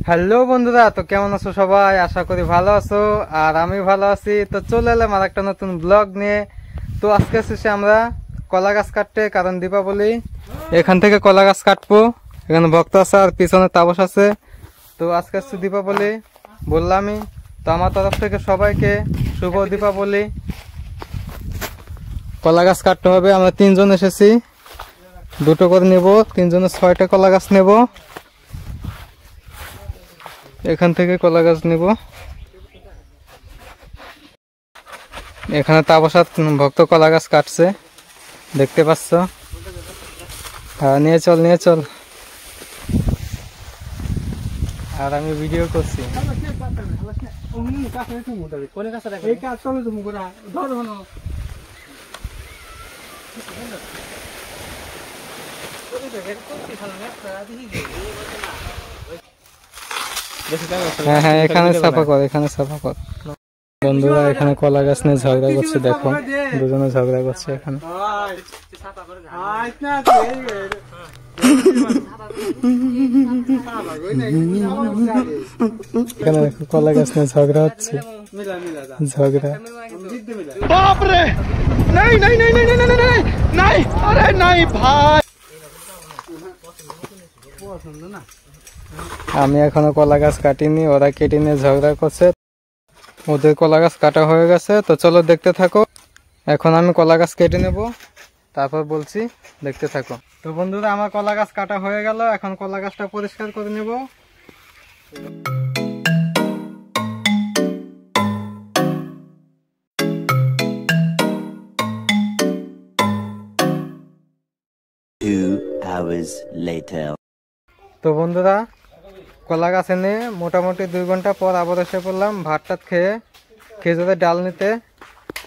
Hello বন্ধুরা, তো কেমন আছো সবাই? আশা করি ভালো আছো, আর আমি ভালো আছি। তো চলে এলাম আর একটা নতুন ব্লগ নিয়ে। তো আজকে এসেছি আমরা কলা গাছ কাটতে, কারণ দীপাবলি। এখান থেকে কলা গাছ কাটবো। এখানে ভক্ত আছে আর পিছনে তাপস আছে। তো আজকে হচ্ছে দীপাবলি বললামই। তো আমার তরফ থেকে সবাইকে শুভ দীপাবলি। কলা গাছ কাটতে হবে, আমরা 3 জন এসেছি। দুটো করে নেব, 3 জনের 6টা কলা গাছ নেব। এখান থেকে কলা গাছ নিব। এখানে তাপসাত ভক্ত কলা গাছ কাটছে, দেখতে পাচ্ছ। হ্যাঁ, নিয়ে চল নিয়ে চল। আর আমি ভিডিও করছি। হ্যাঁ হ্যাঁ, এখানে সাফা কর, এখানে সাফা কর। বন্ধুরা এখানে কলা গাছ নিয়ে ঝগড়া করছে, দেখো দুজনে ঝগড়া করছে এখানে। এখানে দেখো কলা গাছ নিয়ে ঝগড়া হচ্ছে, ঝগড়া। বাপরে, নাই নাই নাই নাই নাই নাই নাই, আরে নাই ভাই। আমি এখনো কলা গাছ কাটিনি, ওরা কেটে নিয়ে ঝগড়া করছে। ওদের কলা গাছ কাটা হয়ে গেছে, তো চলো দেখতে থাকো। এখন আমি কলা গাছ কেটে নেব, তারপর বলছি, দেখতে থাকো। তো বন্ধুরা আমার কলা গাছ কাটা হয়ে গেল, এখন কলা গাছটা পরিষ্কার করে নেব। তো বন্ধুরা কলা গাছ এনে মোটামুটি 2 ঘন্টা পর আবার এসে পড়লাম ভাতটা খেয়ে খেজুরের ডাল নিতে,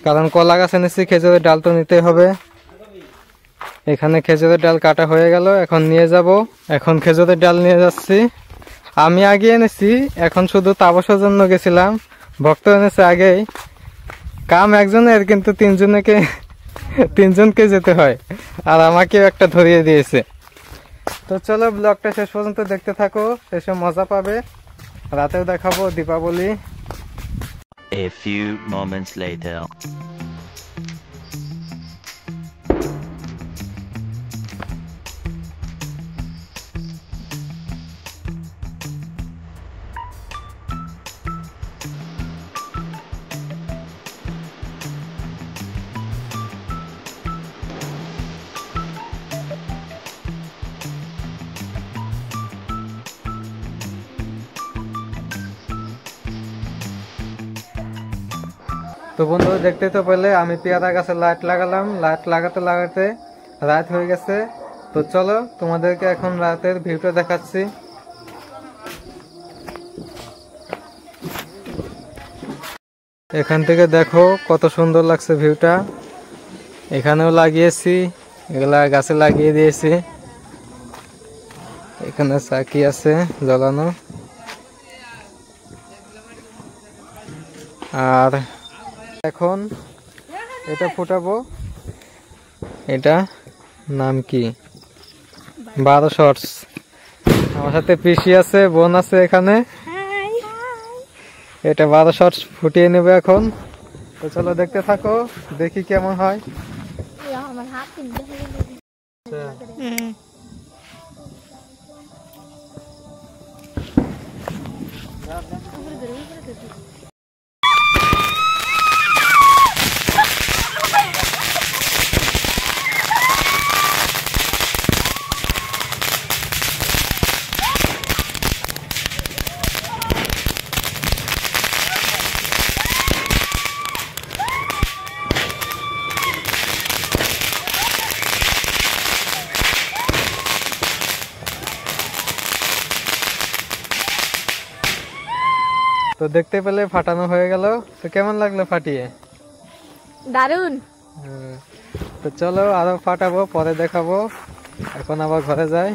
কারণ কলা গাছ এনেছি, খেজুরের ডাল তো নিতে হবে। এখানে খেজুরের ডাল কাটা হয়ে গেল, এখন নিয়ে যাব। এখন খেজুরের ডাল নিয়ে যাচ্ছি। আমি আগে এনেছি, এখন শুধু তাপসের জন্য গেছিলাম। ভক্ত এনেছে আগেই। কাম একজনের, কিন্তু 3জনকে যেতে হয়, আর আমাকেও একটা ধরিয়ে দিয়েছে। তো চলো ব্লগটা শেষ পর্যন্ত দেখতে থাকো, শেষে মজা পাবে। রাতেও দেখাবো Deepavali. A few moments later. তো বন্ধু দেখতে তো পেলে, আমি পেয়ারা গাছে লাইট লাগালাম। লাইট লাগাতে লাগাতে রাত হয়ে গেছে। তো চলো তোমাদেরকে এখন রাতের ভিউটা দেখাচ্ছি। এখান থেকে দেখো কত সুন্দর লাগছে ভিউটা। এখানেও লাগিয়েছি, এগুলা গাছে লাগিয়ে দিয়েছি। এখানে চাকি আছে জ্বালানো। আর এখন এটা ফুটাবো। এটা নাম কি, 12 শর্টস। আমার সাথে পিসি আছে, বোন আছে এখানে। এটা 12 শর্টস ফুটিয়ে নেবে এখন। তো চলো দেখতে থাকো, দেখি কেমন হয়। তো দেখতে পেলে ফাটানো হয়ে গেল। তো কেমন লাগলো ফাটিয়ে? দারুন। তো চলো আরো ফাটাবো, পরে দেখাবো। এখন আবার ঘরে যাই।